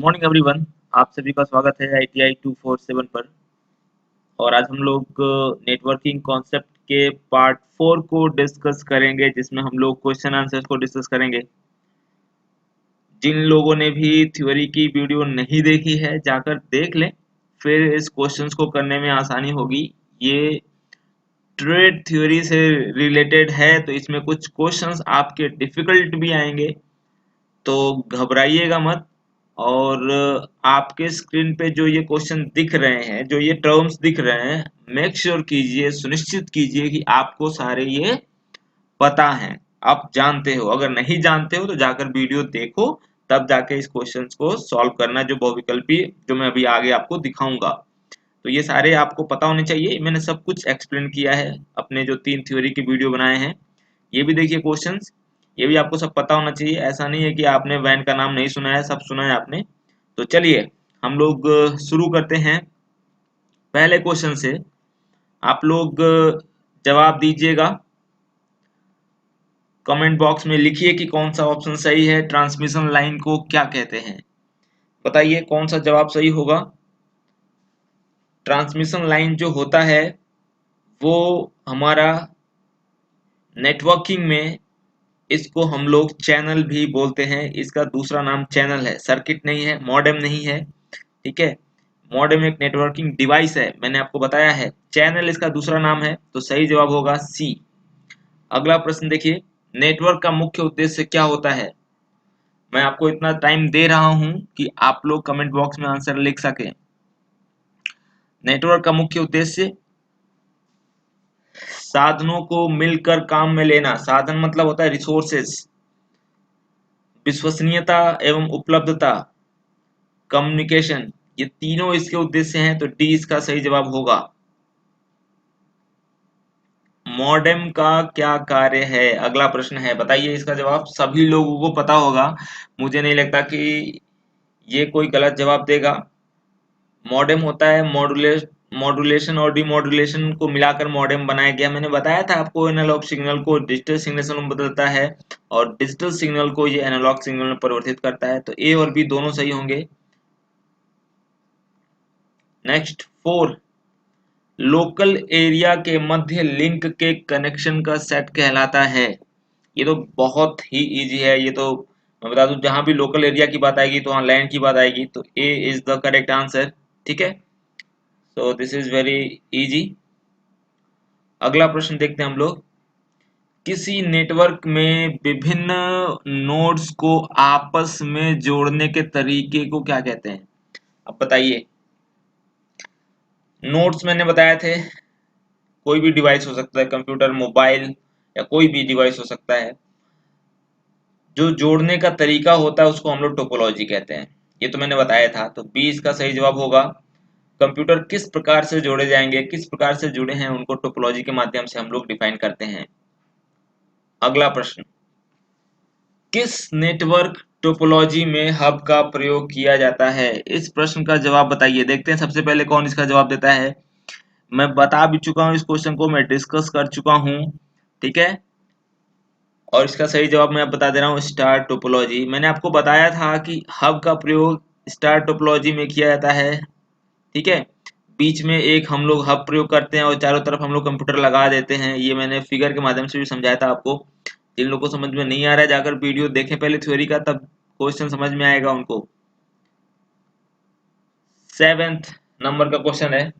Morning everyone. आप सभी का स्वागत है ITI 247 पर। और आज हम लोग नेटवर्किंग कॉन्सेप्ट के पार्ट 4 को डिस्कस करेंगे, जिसमें हम लोग क्वेश्चन आंसर्स को डिस्कस करेंगे। जिन लोगों ने भी थ्योरी की वीडियो नहीं देखी है जाकर देख लें, फिर इस क्वेश्चंस को करने में आसानी होगी। ये ट्रेड थ्योरी से रिलेटेड है, तो इसमें कुछ क्वेश्चंस आपके डिफिकल्ट भी आएंगे, तो घबराइएगा मत। और आपके स्क्रीन पे जो ये क्वेश्चन दिख रहे हैं, जो ये टर्म्स दिख रहे हैं, मेक श्योर कीजिए, सुनिश्चित कीजिए कि आपको सारे ये पता हैं, आप जानते हो। अगर नहीं जानते हो तो जाकर वीडियो देखो, तब जाके इस क्वेश्चन को सॉल्व करना, जो बहुविकल्पी जो मैं अभी आगे आपको दिखाऊंगा। तो ये सारे आपको पता होने चाहिए। मैंने सब कुछ एक्सप्लेन किया है अपने जो 3 थ्योरी की वीडियो बनाए हैं। ये भी देखिए क्वेश्चंस, ये भी आपको सब पता होना चाहिए। ऐसा नहीं है कि आपने वैन का नाम नहीं सुना है, सब सुना है आपने। तो चलिए हम लोग शुरू करते हैं पहले क्वेश्चन से। आप लोग जवाब दीजिएगा, कमेंट बॉक्स में लिखिए कि कौन सा ऑप्शन सही है। ट्रांसमिशन लाइन को क्या कहते हैं, बताइए कौन सा जवाब सही होगा। ट्रांसमिशन लाइन जो होता है वो हमारा नेटवर्किंग में, इसको हम लोग चैनल भी बोलते हैं। इसका दूसरा नाम चैनल है, सर्किट नहीं है, मॉडेम नहीं है। ठीक है, मॉडेम एक नेटवर्किंग डिवाइस है, मैंने आपको बताया है। चैनल इसका दूसरा नाम है, तो सही जवाब होगा सी। अगला प्रश्न देखिए, नेटवर्क का मुख्य उद्देश्य क्या होता है। मैं आपको इतना टाइम दे रहा हूं कि आप लोग कमेंट बॉक्स में आंसर लिख सकें। नेटवर्क का मुख्य उद्देश्य साधनों को मिलकर काम में लेना। साधन मतलब होता है रिसोर्सेस, विश्वसनीयता एवं उपलब्धता, कम्युनिकेशन, ये तीनों इसके उद्देश्य हैं, तो डी इसका सही जवाब होगा। मॉडेम का क्या कार्य है, अगला प्रश्न है, बताइए इसका जवाब। सभी लोगों को पता होगा, मुझे नहीं लगता कि ये कोई गलत जवाब देगा। मॉडेम होता है मॉड्यूलेशन और डिमॉड्यूलेशन को मिलाकर मॉडेम बनाया गया। मैंने बताया था आपको, एनालॉग सिग्नल को डिजिटल सिग्नल में बदलता है और डिजिटल सिग्नल को ये एनालॉग सिग्नल में परिवर्तित करता है। तो ए और बी दोनों सही होंगे। नेक्स्ट 4, लोकल एरिया के मध्य लिंक के कनेक्शन का सेट कहलाता है। ये तो बहुत ही इजी है। ये तो मैं बता दूं, जहां भी लोकल एरिया की बात आएगी तो वहां लैंड की बात आएगी, तो ए इज द करेक्ट आंसर। ठीक है, so this is very easy. अगला प्रश्न देखते हैं हम लोग, किसी नेटवर्क में विभिन्न नोड्स को आपस में जोड़ने के तरीके को क्या कहते हैं। अब बताइए। नोड्स मैंने बताए थे, कोई भी डिवाइस हो सकता है, कंप्यूटर, मोबाइल, या कोई भी डिवाइस हो सकता है। जो जोड़ने का तरीका होता है उसको हम लोग टोपोलॉजी कहते हैं। ये तो मैंने बताया था, तो बी इसका सही जवाब होगा। कंप्यूटर किस प्रकार से जोड़े जाएंगे, किस प्रकार से जुड़े हैं, उनको टोपोलॉजी के माध्यम से हम लोग डिफाइन करते हैं। अगला प्रश्न, किस नेटवर्क टोपोलॉजी में हब का प्रयोग किया जाता है। इस प्रश्न का जवाब बताइए। देखते हैं सबसे पहले कौन इसका जवाब देता है। मैं बता भी चुका हूं, इस क्वेश्चन को मैं डिस्कस कर चुका हूं। ठीक है, और इसका सही जवाब मैं अब बता दे रहा हूँ, स्टार टोपोलॉजी। मैंने आपको बताया था कि हब का प्रयोग स्टार टोपोलॉजी में किया जाता है। ठीक है, बीच में एक हम लोग हब प्रयोग करते हैं और चारों तरफ हम लोग कंप्यूटर लगा देते हैं। ये मैंने फिगर के माध्यम से भी समझाया था आपको। जिन लोगों को समझ में नहीं आ रहा है जाकर वीडियो देखें पहले थ्योरी का, तब क्वेश्चन समझ में आएगा उनको। 7th नंबर का क्वेश्चन है,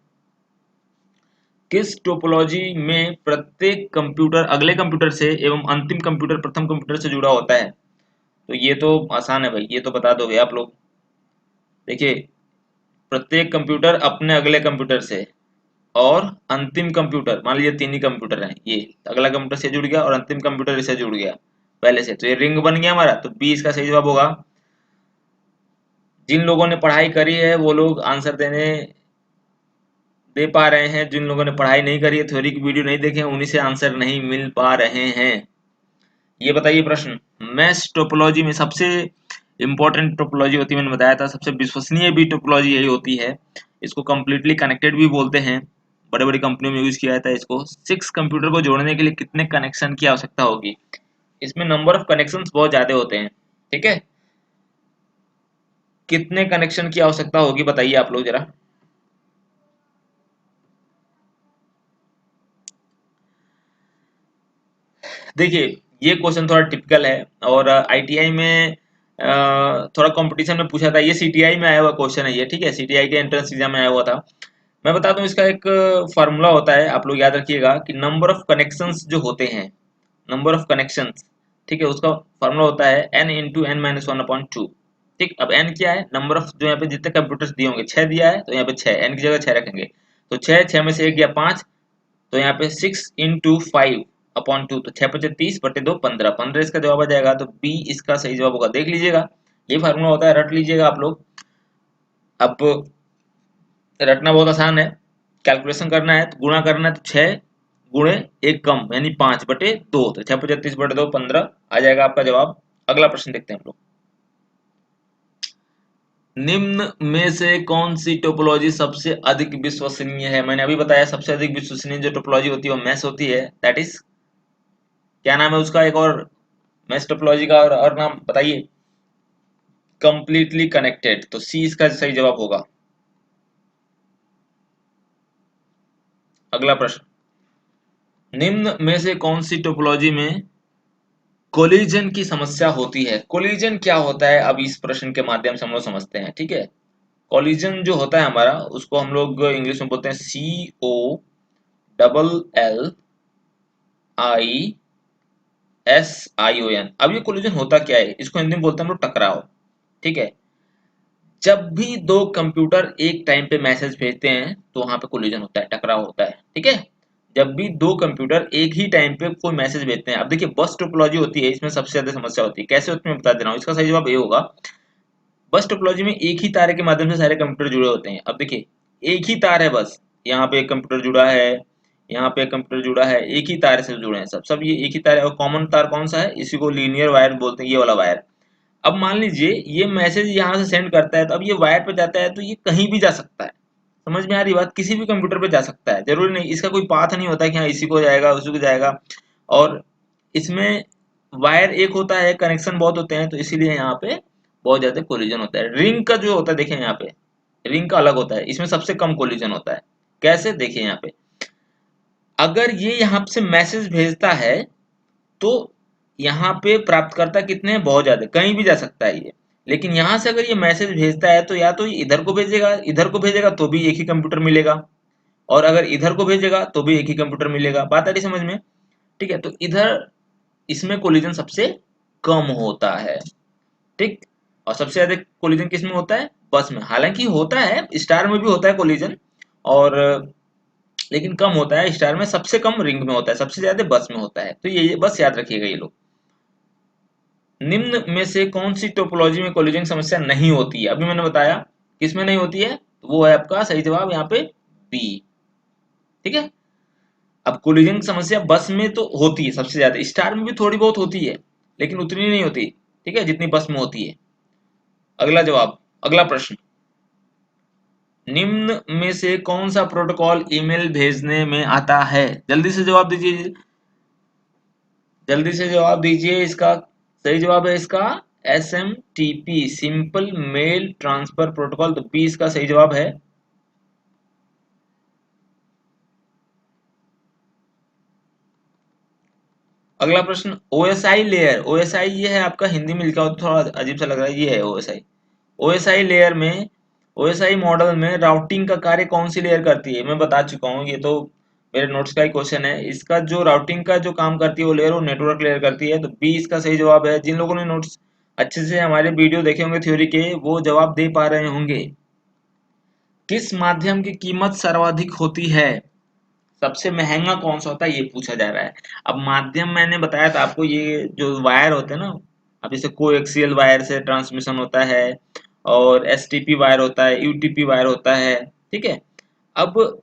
किस टोपोलॉजी में प्रत्येक कंप्यूटर अगले कंप्यूटर से एवं अंतिम कंप्यूटर प्रथम कंप्यूटर से जुड़ा होता है। तो ये तो आसान है भाई, ये तो बता दोगे आप लोग। देखिए, प्रत्येक कंप्यूटर अपने अगले कंप्यूटर से, और अंतिम कंप्यूटर, मान लीजिए 3 ही कंप्यूटर हैं, ये अगला कंप्यूटर से जुड़ गया और अंतिम कंप्यूटर इससे जुड़ गया पहले से, तो ये रिंग बन गया हमारा। तो बी इसका सही जवाब होगा। जिन लोगों ने पढ़ाई करी है वो लोग आंसर दे पा रहे हैं। जिन लोगों ने पढ़ाई नहीं करी है, थ्योरी की वीडियो नहीं देखे हैं, उन्हीं से आंसर नहीं मिल पा रहे हैं। ये बताइए प्रश्न, मैश टोपोलॉजी में सबसे इंपॉर्टेंट टोपोलॉजी होती है, मैंने बताया था, सबसे विश्वसनीय भी टोपोलॉजी यही होती है। इसको कंप्लीटली कनेक्टेड भी बोलते हैं, बड़े बड़ी कंपनियों में यूज किया जाता है इसको। 6 कंप्यूटर को जोड़ने के लिए कितने कनेक्शन की आवश्यकता होगी। इसमें नंबर ऑफ कनेक्शंस बहुत ज्यादा होते हैं। ठीक है, कितने कनेक्शन की आवश्यकता होगी बताइए आप लोग जरा। देखिए, ये क्वेश्चन थोड़ा टिपिकल है और आईटीआई में थोड़ा कंपटीशन में पूछा था। ये सीटीआई में आया हुआ क्वेश्चन है ये, ठीक है, सीटीआई के एंट्रेंस एग्जाम में आया हुआ था। मैं बता दूं, इसका एक फार्मूला होता है, आप लोग याद रखिएगा कि नंबर ऑफ कनेक्शंस जो होते हैं, नंबर ऑफ कनेक्शंस, ठीक है, उसका फार्मूला होता है n into n minus one upon two. ठीक, अब n क्या है, नंबर ऑफ जो यहाँ पे जितने कंप्यूटर्स दिए होंगे, 6 दिया है तो यहाँ पे 6, n की जगह 6 रखेंगे, तो 6, 6 में से 1 गया 5, तो यहाँ पे 6 इंटू 5 अपॉन 2, तो 6 पचे 30 बटे 2 15, 15 इसका जवाब आ जाएगा, तो बी इसका सही जवाब होगा। देख लीजिएगा, ये फार्मूला होता है, रट लीजिएगा आप लोग। अब रटना बहुत आसान है, कैलकुलेशन करना है तो गुणा करना है, तो 6 गुणे 1 कम यानी 5 बटे 2, तो 6 पचे 30 बटे 2 15 आ जाएगा आपका जवाब। अगला प्रश्न देखते हैं हम लोग। निम्न में से कौन सी टोपोलॉजी सबसे अधिक विश्वसनीय है? मैंने अभी बताया सबसे अधिक विश्वसनीय जो टोपोलॉजी होती है वो मैश होती है, दैट इज, क्या नाम है उसका एक और मैश टोपोलॉजी का और नाम बताइए? कंप्लीटली कनेक्टेड, तो सी इसका सही जवाब होगा। अगला प्रश्न, निम्न में से कौन सी टोपोलॉजी में कोलिजन की समस्या होती है? कोलिजन क्या होता है, अब इस प्रश्न के माध्यम से हम लोग समझते हैं, ठीक है। कोलिजन जो होता है हमारा, उसको हम लोग इंग्लिश में बोलते हैं COLLISION। अब ये कोलिजन होता क्या है, इसको हिंदी में बोलते हैं हम लोग टकराव, ठीक है। जब भी दो कंप्यूटर एक टाइम पे मैसेज भेजते हैं तो वहां पे कोलिजन होता है, टकराव होता है, ठीक है। जब भी दो कंप्यूटर एक ही टाइम पे कोई मैसेज भेजते हैं, अब देखिए बस टोपोलॉजी होती है, इसमें सबसे ज्यादा समस्या होती है, कैसे होती है मैं बता दे रहा हूँ, इसका सही जवाब ये होगा। बस टोपोलॉजी में एक ही तार के माध्यम से सारे कंप्यूटर जुड़े होते हैं। अब देखिए, एक ही तार है बस, यहाँ पे एक कंप्यूटर जुड़ा है, यहाँ पे एक कंप्यूटर जुड़ा है, एक ही तार से जुड़े हैं सब सब, ये एक ही तार है, और कॉमन तार कौन सा है, इसी को लीनियर वायर बोलते हैं, ये वाला वायर। अब मान लीजिए ये मैसेज यहाँ से सेंड करता है, तो अब ये वायर पे जाता है, तो ये कहीं भी जा सकता है। समझ में आ रही बात, किसी भी कंप्यूटर पे जा सकता है, जरूरी नहीं, इसका कोई पाथ नहीं होता है कि हाँ इसी को जाएगा उसी को जाएगा। और इसमें वायर एक होता है, कनेक्शन बहुत होते हैं, तो इसीलिए यहाँ पे बहुत ज्यादा कोलिजन होता है। रिंग का जो होता है, देखें यहाँ पे रिंग का अलग होता है, इसमें सबसे कम कोलिजन होता है। कैसे, देखिए यहाँ पे, अगर ये यहाँ से मैसेज भेजता है तो यहाँ पे प्राप्तकर्ता कितने हैं, बहुत ज्यादा, कहीं भी जा सकता है ये। लेकिन यहाँ से अगर ये मैसेज भेजता है तो या तो ये इधर को भेजेगा, इधर को भेजेगा तो भी एक ही कंप्यूटर मिलेगा, और अगर इधर को भेजेगा तो भी एक ही कंप्यूटर मिलेगा। बात आ रही समझ में? ठीक है, तो इधर इसमें कोलिजन सबसे कम होता है, ठीक। और सबसे ज्यादा कोलिजन किस में होता है, बस में। हालांकि होता है स्टार में भी होता है कोलिजन, और लेकिन कम होता है स्टार में, सबसे कम रिंग में होता है, सबसे ज्यादा बस में होता है। तो ये बस याद रखिएगा ये लोग। निम्न में से कौन सी टोपोलॉजी में कोलिजन समस्या नहीं होती है? अभी मैंने बताया किसमें नहीं होती है, तो वो है आपका सही जवाब यहाँ पे बी, ठीक है। अब कोलिजन की समस्या बस में तो होती है सबसे ज्यादा, स्टार में भी थोड़ी बहुत होती है लेकिन उतनी नहीं होती, ठीक है, जितनी बस में होती है। अगला जवाब, अगला प्रश्न, निम्न में से कौन सा प्रोटोकॉल ईमेल भेजने में आता है? जल्दी से जवाब दीजिए, जल्दी से जवाब दीजिए। इसका सही जवाब है इसका SMTP, simple mail transfer protocol, तो बी इसका सही जवाब है। अगला प्रश्न, OSI लेयर, OSI ये है आपका, हिंदी में लिखा हो तो थोड़ा अजीब सा लग रहा है, ये है OSI। OSI लेयर में, OSI मॉडल में राउटिंग का कार्य कौन सी लेयर करती है? मैं बता चुका हूँ, ये तो मेरे नोट्स का ही क्वेश्चन है। इसका जो राउटिंग का जो काम करती है वो लेयर, वो नेटवर्क लेयर करती है, तो बी इसका सही जवाब है। जिन लोगों ने नोट्स अच्छे से हमारे वीडियो देखे होंगे थ्योरी के, वो जवाब दे पा रहे होंगे। किस माध्यम की कीमत सर्वाधिक होती है? सबसे महंगा कौन सा होता है ये पूछा जा रहा है। अब माध्यम मैंने बताया था आपको, ये जो वायर होते हैं ना, अब जैसे कोएक्सियल वायर से ट्रांसमिशन होता है, और STP वायर होता है, UTP वायर होता है, ठीक है। अब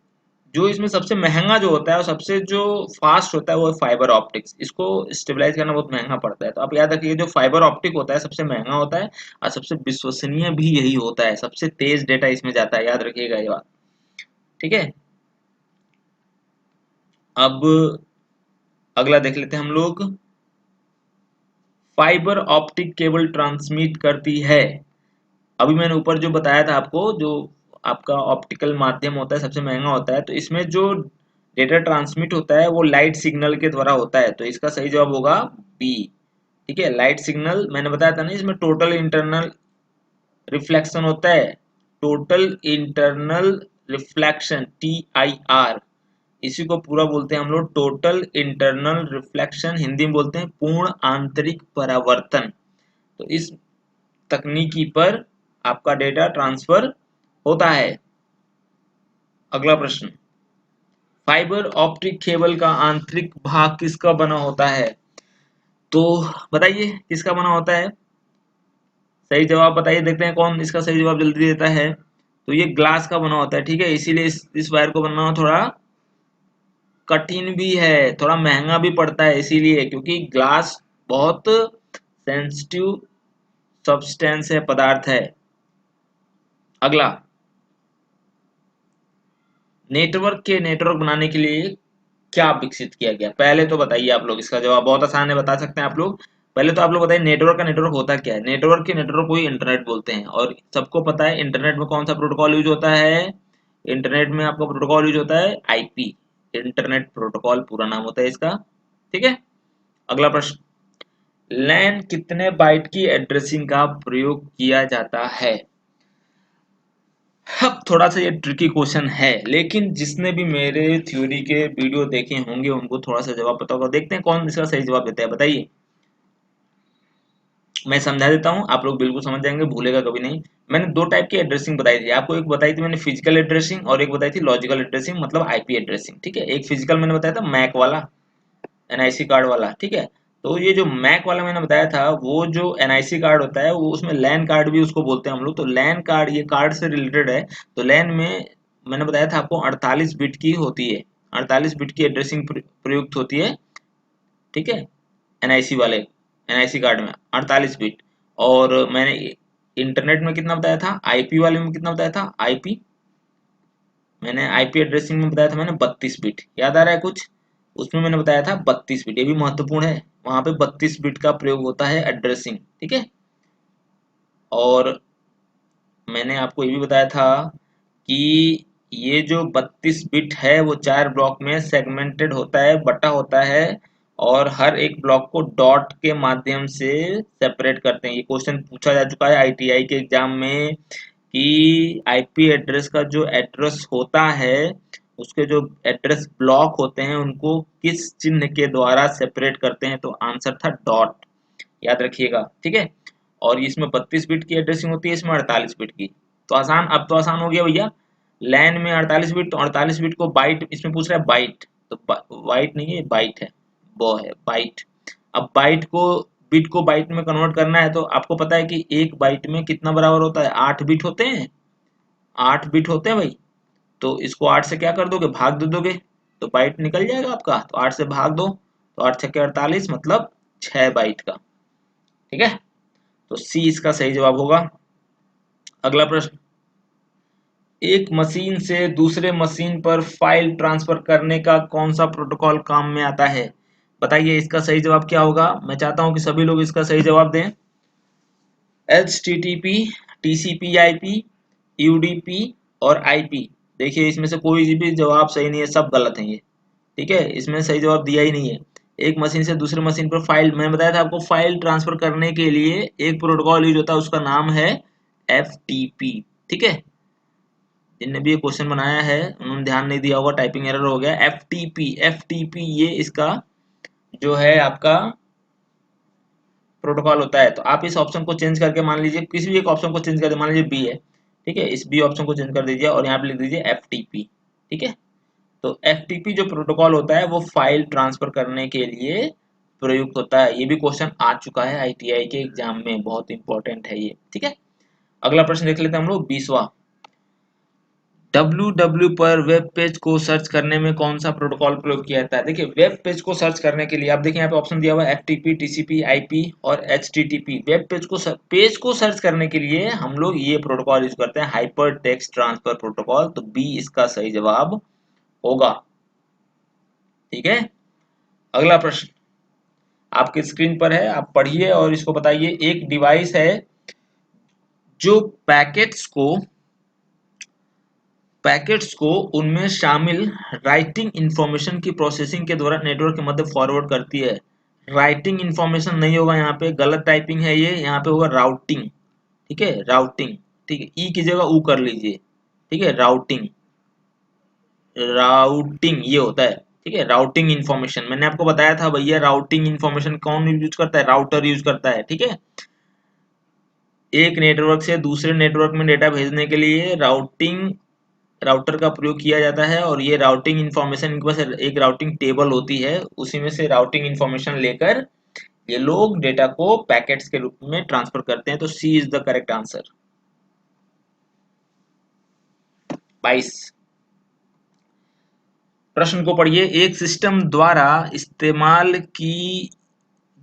जो इसमें सबसे महंगा जो होता है और सबसे जो फास्ट होता है वो है फाइबर ऑप्टिक्स। इसको स्टेबलाइज करना बहुत महंगा पड़ता है, तो आप याद रखिए जो फाइबर ऑप्टिक होता है सबसे महंगा होता है, और सबसे विश्वसनीय भी यही होता है, सबसे तेज डेटा इसमें जाता है, याद रखिएगा ये बात, ठीक है। अब अगला देख लेते हैं हम लोग, फाइबर ऑप्टिक केबल ट्रांसमिट करती है अभी मैंने ऊपर जो बताया था आपको, जो आपका ऑप्टिकल माध्यम होता है सबसे महंगा होता है, तो इसमें जो डेटा ट्रांसमिट होता है वो लाइट सिग्नल के द्वारा होता है, तो इसका सही जवाब होगा बी। ठीक है, लाइट सिग्नल मैंने बताया था ना, इसमें टोटल इंटरनल रिफ्लेक्शन होता है, टोटल इंटरनल रिफ्लेक्शन, TIR, इसी को पूरा बोलते हैं हम लोग टोटल इंटरनल रिफ्लेक्शन, हिंदी में बोलते हैं पूर्ण आंतरिक परावर्तन। तो इस तकनीकी पर आपका डेटा ट्रांसफर होता है। अगला प्रश्न, फाइबर ऑप्टिक केबल का आंतरिक भाग किसका बना होता है? तो बताइए किसका बना होता है? सही जवाब बताइए, देखते हैं कौन इसका सही जवाब जल्दी देता है। तो ये ग्लास का बना होता है, ठीक है, इसीलिए इस वायर को बनाना थोड़ा कठिन भी है, थोड़ा महंगा भी पड़ता है, इसीलिए, क्योंकि ग्लास बहुत सेंसिटिव सब्सटेंस है, पदार्थ है। अगला, नेटवर्क बनाने के लिए क्या विकसित किया गया? पहले तो बताइए आप लोग, इसका जवाब बहुत आसान है, बता सकते हैं आप लोग। पहले तो आप लोग बताइए नेटवर्क होता क्या है? नेटवर्क को ही इंटरनेट बोलते हैं, और सबको पता है इंटरनेट में कौन सा प्रोटोकॉल यूज होता है। इंटरनेट में आपका प्रोटोकॉल यूज होता है आईपी, इंटरनेट प्रोटोकॉल पूरा नाम होता है इसका। ठीक है, अगला प्रश्न, लैन कितने बाइट की एड्रेसिंग का प्रयोग किया जाता है? अब थोड़ा सा ये ट्रिकी क्वेश्चन है, लेकिन जिसने भी मेरे थ्योरी के वीडियो देखे होंगे उनको थोड़ा सा जवाब पता होगा। देखते हैं कौन इसका सही जवाब देता है, बताइए। मैं समझा देता हूँ, आप लोग बिल्कुल समझ जाएंगे, भूलेगा कभी नहीं। मैंने दो टाइप की एड्रेसिंग बताई थी आपको, एक बताई थी मैंने फिजिकल एड्रेसिंग, और एक बताई थी लॉजिकल एड्रेसिंग, मतलब आईपी एड्रेसिंग। ठीक है, एक फिजिकल मैंने बताया था मैक वाला, एनआईसी कार्ड वाला। ठीक है, तो ये जो मैक वाला मैंने बताया था, वो जो एनआईसी कार्ड होता है वो, उसमें लैन कार्ड भी उसको बोलते हैं हम लोग। तो लैन कार्ड, ये कार्ड से रिलेटेड है। तो लैन में मैंने बताया था आपको 48 बिट की होती है, 48 बिट की एड्रेसिंग प्रयुक्त होती है। ठीक है, एनआईसी कार्ड में 48 बिट। और मैंने इंटरनेट में कितना बताया था, आईपी वाले में कितना बताया था, आईपी मैंने आईपी एड्रेसिंग में बताया था मैंने 32 बिट, याद आ रहा है कुछ? उसमें मैंने बताया था 32 बिट, ये भी महत्वपूर्ण है, वहां पे 32 बिट का प्रयोग होता है एड्रेसिंग। ठीक है, और मैंने आपको ये भी बताया था कि ये जो 32 बिट है वो 4 ब्लॉक में सेगमेंटेड होता है, बटा होता है, और हर एक ब्लॉक को डॉट के माध्यम से सेपरेट करते हैं। ये क्वेश्चन पूछा जा चुका है आईटीआई के एग्जाम में, कि आईपी एड्रेस का जो एड्रेस होता है, उसके जो एड्रेस ब्लॉक होते हैं उनको किस चिन्ह के द्वारा सेपरेट करते हैं, तो आंसर था डॉट, याद रखिएगा। ठीक है, और इसमें 32 बिट की एड्रेसिंग होती है, इसमें 48 बिट की। तो आसान, अब तो आसान हो गया भैया। लैन में 48 बिट, तो 48 बिट को बाइट, इसमें पूछ रहा है बाइट, तो बाइट नहीं है, बाइट है, वो है बाइट। अब बाइट को, बिट को बाइट में कन्वर्ट करना है, तो आपको पता है कि एक बाइट में कितना बराबर होता है, 8 बिट होते हैं, 8 बिट होते हैं भाई। तो इसको 8 से क्या कर दोगे, भाग दे दोगे, तो बाइट निकल जाएगा आपका। तो 8 से भाग दो, तो 8 छक्के 48, मतलब 6 बाइट का। ठीक है, तो सी इसका सही जवाब होगा। अगला प्रश्न, एक मशीन से दूसरे मशीन पर फाइल ट्रांसफर करने का कौन सा प्रोटोकॉल काम में आता है? बताइए इसका सही जवाब क्या होगा? मैं चाहता हूं कि सभी लोग इसका सही जवाब दें। HTTP, TCP/IP, UDP और IP। देखिए इसमें से कोई भी जवाब सही नहीं है, सब गलत है ये। ठीक है, इसमें सही जवाब दिया ही नहीं है। एक मशीन से दूसरे मशीन पर फाइल, मैंने बताया था आपको, फाइल ट्रांसफर करने के लिए एक प्रोटोकॉल यूज होता है, उसका नाम है FTP। ठीक है, जिनने भी ये क्वेश्चन बनाया है उन्होंने ध्यान नहीं दिया होगा, टाइपिंग एरर हो गया। FTP ये इसका जो है आपका प्रोटोकॉल होता है। तो आप इस ऑप्शन को चेंज करके, मान लीजिए किसी भी एक ऑप्शन को चेंज कर दीजिए, मान लीजिए बी है, ठीक है, इस बी ऑप्शन को चेंज कर दीजिए और यहाँ पे लिख दीजिए FTP। ठीक है, तो FTP जो प्रोटोकॉल होता है वो फाइल ट्रांसफर करने के लिए प्रयुक्त होता है। ये भी क्वेश्चन आ चुका है आईटीआई के एग्जाम में, बहुत इंपॉर्टेंट है ये। ठीक है, अगला प्रश्न देख लेते हैं हम लोग, 20वां। www पर वेब पेज को सर्च करने में कौन सा प्रोटोकॉल प्रयोग किया जाता है? देखिए वेब पेज को सर्च करने के लिए आप देखिए यहाँ पे ऑप्शन दिया हुआ है FTP, TCP, IP और HTTP। वेब पेज को सर्च करने के लिए हम लोग ये प्रोटोकॉल यूज करते हैं, हाइपर टेक्स्ट ट्रांसफर प्रोटोकॉल। तो बी इसका सही जवाब होगा। ठीक है, अगला प्रश्न आपके स्क्रीन पर है, आप पढ़िए और इसको बताइए। एक डिवाइस है जो पैकेट्स को उनमें शामिल राइटिंग इंफॉर्मेशन की प्रोसेसिंग के द्वारा नेटवर्क के मध्य फॉरवर्ड करती है। राइटिंग इंफॉर्मेशन नहीं होगा, यहाँ पे गलत टाइपिंग है ये, यहाँ पे होगा राउटिंग। ठीक है, राउटिंग। ठीक है, ई की जगह ऊ कर लीजिए। ठीक है, राउटिंग, राउटिंग ये होता है। ठीक है, राउटिंग इंफॉर्मेशन मैंने आपको बताया था भैया, राउटिंग इंफॉर्मेशन कौन यूज करता है? राउटर यूज करता है। ठीक है, एक नेटवर्क से दूसरे नेटवर्क में डेटा भेजने के लिए राउटर का प्रयोग किया जाता है, और ये राउटिंग इंफॉर्मेशन, इनके पास एक राउटिंग टेबल होती है, उसी में से राउटिंग इंफॉर्मेशन लेकर ये लोग डेटा को पैकेट्स के रूप में ट्रांसफर करते हैं। तो सी इज द करेक्ट आंसर। 22 प्रश्न को पढ़िए। एक सिस्टम द्वारा इस्तेमाल की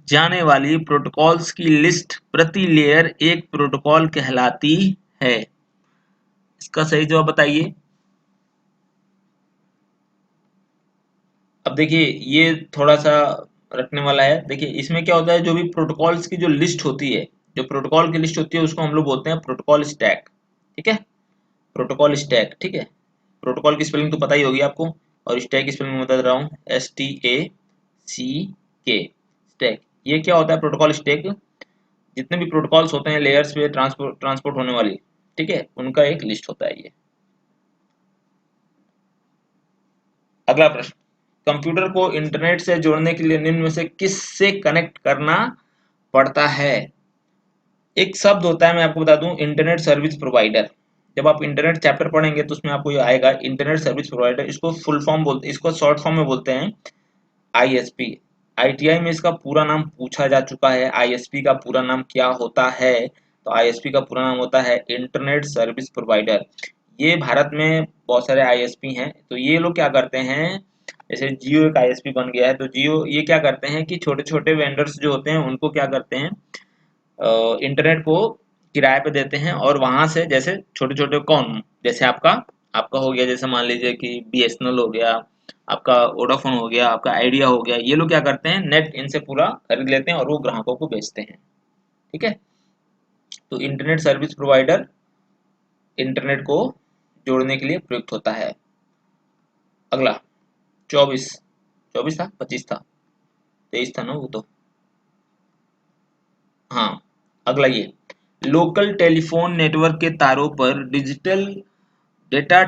जाने वाली प्रोटोकॉल्स की लिस्ट प्रति लेयर एक प्रोटोकॉल कहलाती है। इसका सही जवाब बताइए। अब देखिए, ये थोड़ा सा रखने वाला है। देखिए, इसमें क्या होता है, जो भी प्रोटोकॉल्स की जो लिस्ट होती है, जो प्रोटोकॉल की लिस्ट होती है, उसको हम लोग बोलते हैं प्रोटोकॉल स्टैक। ठीक है, प्रोटोकॉल स्टैक। ठीक है, प्रोटोकॉल की स्पेलिंग तो पता ही होगी आपको, और स्टैक की स्पेलिंग बता रहा हूँ, STACK, स्टैक। ये क्या होता है प्रोटोकॉल स्टैक? जितने भी प्रोटोकॉल्स होते हैं लेयर्स पे ट्रांसपोर्ट होने वाली, ठीक है, उनका एक लिस्ट होता है ये। अगला प्रश्न, कंप्यूटर को इंटरनेट से जोड़ने के लिए निम्न में से किस से कनेक्ट करना पड़ता है? एक शब्द होता है, मैं आपको बता दूं, इंटरनेट सर्विस प्रोवाइडर। जब आप इंटरनेट चैप्टर पढ़ेंगे तो उसमें आपको ये आएगा, इंटरनेट सर्विस प्रोवाइडर। इसको फुल फॉर्म बोलते, इसको शॉर्ट फॉर्म में बोलते हैं ISP। ITI में इसका पूरा नाम पूछा जा चुका है, ISP का पूरा नाम क्या होता है? तो ISP का पूरा नाम होता है इंटरनेट सर्विस प्रोवाइडर। ये भारत में बहुत सारे ISP हैं, तो ये लोग क्या करते हैं, जैसे जियो एक ISP बन गया है, तो जियो ये क्या करते हैं कि छोटे छोटे वेंडर्स जो होते हैं उनको क्या करते हैं, इंटरनेट को किराए पे देते हैं, और वहां से जैसे छोटे छोटे कौन, जैसे आपका आपका हो गया, जैसे मान लीजिए कि BSNL हो गया, आपका वोडाफोन हो गया, आपका आइडिया हो गया, ये लोग क्या करते हैं, नेट इनसे पूरा खरीद लेते हैं और वो ग्राहकों को बेचते हैं। ठीक है, तो इंटरनेट सर्विस प्रोवाइडर इंटरनेट को जोड़ने के लिए प्रयुक्त होता है। अगला 24, 24 था, 25 था, 23 था ना वो तो। हाँ, अगला ये, लोकल टेलीफोन नेटवर्क के तारों पर डिजिटल डेटा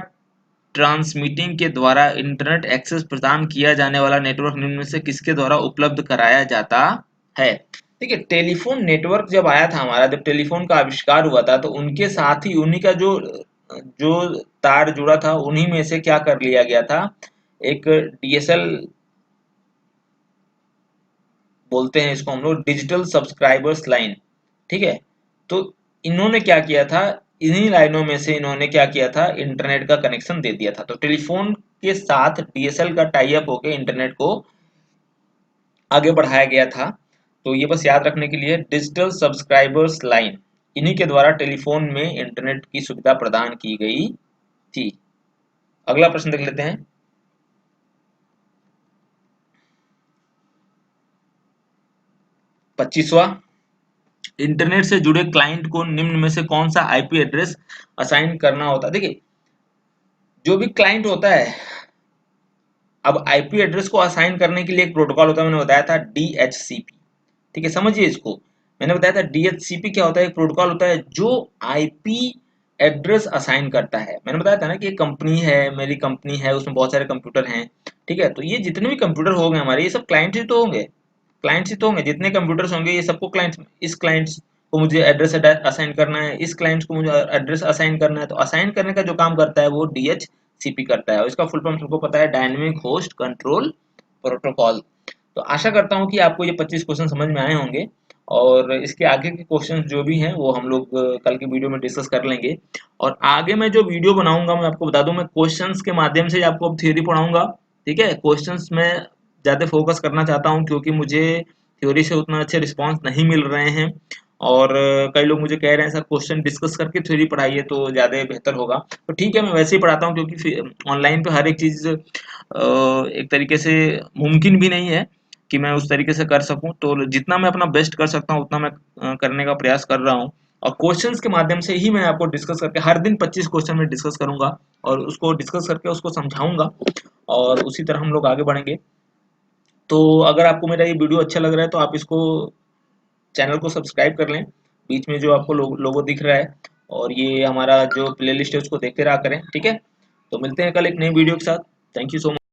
ट्रांसमीटिंग के द्वारा इंटरनेट एक्सेस प्रदान किया जाने वाला नेटवर्क निम्न में से किसके द्वारा उपलब्ध कराया जाता है? देखिए, टेलीफोन नेटवर्क जब आया था हमारा, जब टेलीफोन का आविष्कार हुआ था, तो उनके साथ ही उन्हीं का जो जो तार जुड़ा था, उन्हीं में से क्या कर लिया गया था, एक DSL बोलते हैं इसको हम लोग, डिजिटल सब्सक्राइबर्स लाइन। ठीक है, तो इन्होंने क्या किया था, इन्हीं लाइनों में से इन्होंने क्या किया था, इंटरनेट का कनेक्शन दे दिया था। तो टेलीफोन के साथ DSL का टाई अप होकर इंटरनेट को आगे बढ़ाया गया था। तो ये बस याद रखने के लिए, डिजिटल सब्सक्राइबर्स लाइन, इन्हीं के द्वारा टेलीफोन में इंटरनेट की सुविधा प्रदान की गई थी। अगला प्रश्न देख लेते हैं, 25वां, इंटरनेट से जुड़े क्लाइंट को निम्न में से कौन सा IP एड्रेस असाइन करना होता है? देखिए, जो भी क्लाइंट होता है, अब IP एड्रेस को असाइन करने के लिए एक प्रोटोकॉल होता है, मैंने बताया था DHCP। ठीक है, समझिए इसको, मैंने बताया था DHCP क्या होता है, एक प्रोटोकॉल होता है जो IP एड्रेस असाइन करता है। मैंने बताया था ना कि एक कंपनी है, मेरी कंपनी है, उसमें बहुत सारे कंप्यूटर हैं। ठीक है, तो ये जितने भी कंप्यूटर होंगे हमारे, ये सब क्लाइंट ही तो होंगे, क्लाइंट्स ही तो होंगे। जितने कंप्यूटर्स होंगे ये सबको क्लाइंट्स, इस क्लाइंट्स को मुझे एड्रेस असाइन करना है, इस क्लाइंट्स को मुझे एड्रेस असाइन करना है। तो असाइन करने का जो काम करता है वो DHCP करता है, और इसका फुल फॉर्म सबको पता है, डायनेमिक होस्ट कंट्रोल प्रोटोकॉल। तो आशा करता हूँ कि आपको ये 25 क्वेश्चन समझ में आए होंगे, और इसके आगे के क्वेश्चन जो भी हैं वो हम लोग कल की वीडियो में डिस्कस कर लेंगे। और आगे मैं जो वीडियो बनाऊंगा, मैं आपको बता दूं, मैं क्वेश्चंस के माध्यम से आपको अब थ्योरी पढ़ाऊंगा। ठीक है, क्वेश्चंस में ज़्यादा फोकस करना चाहता हूँ, क्योंकि मुझे थ्योरी से उतना अच्छे रिस्पांस नहीं मिल रहे हैं, और कई लोग मुझे कह रहे हैं सर क्वेश्चन डिस्कस करके थ्योरी पढ़ाइए तो ज़्यादा बेहतर होगा। तो ठीक है, मैं वैसे ही पढ़ाता हूँ, क्योंकि ऑनलाइन पे हर एक चीज़ एक तरीके से मुमकिन भी नहीं है कि मैं उस तरीके से कर सकूं। तो जितना मैं अपना बेस्ट कर सकता हूं उतना मैं करने का प्रयास कर रहा हूं। और क्वेश्चंस के माध्यम से ही मैं आपको डिस्कस करके हर दिन 25 क्वेश्चन में डिस्कस करूंगा और उसको डिस्कस करके उसको समझाऊंगा और उसी तरह हम लोग आगे बढ़ेंगे। तो अगर आपको मेरा ये वीडियो अच्छा लग रहा है तो आप इसको चैनल को सब्सक्राइब कर लें, बीच में जो आपको लोगो दिख रहा है, और ये हमारा जो प्लेलिस्ट है उसको देखते रहा करें, ठीक है। तो मिलते हैं कल एक नई वीडियो के साथ। Thank you so much.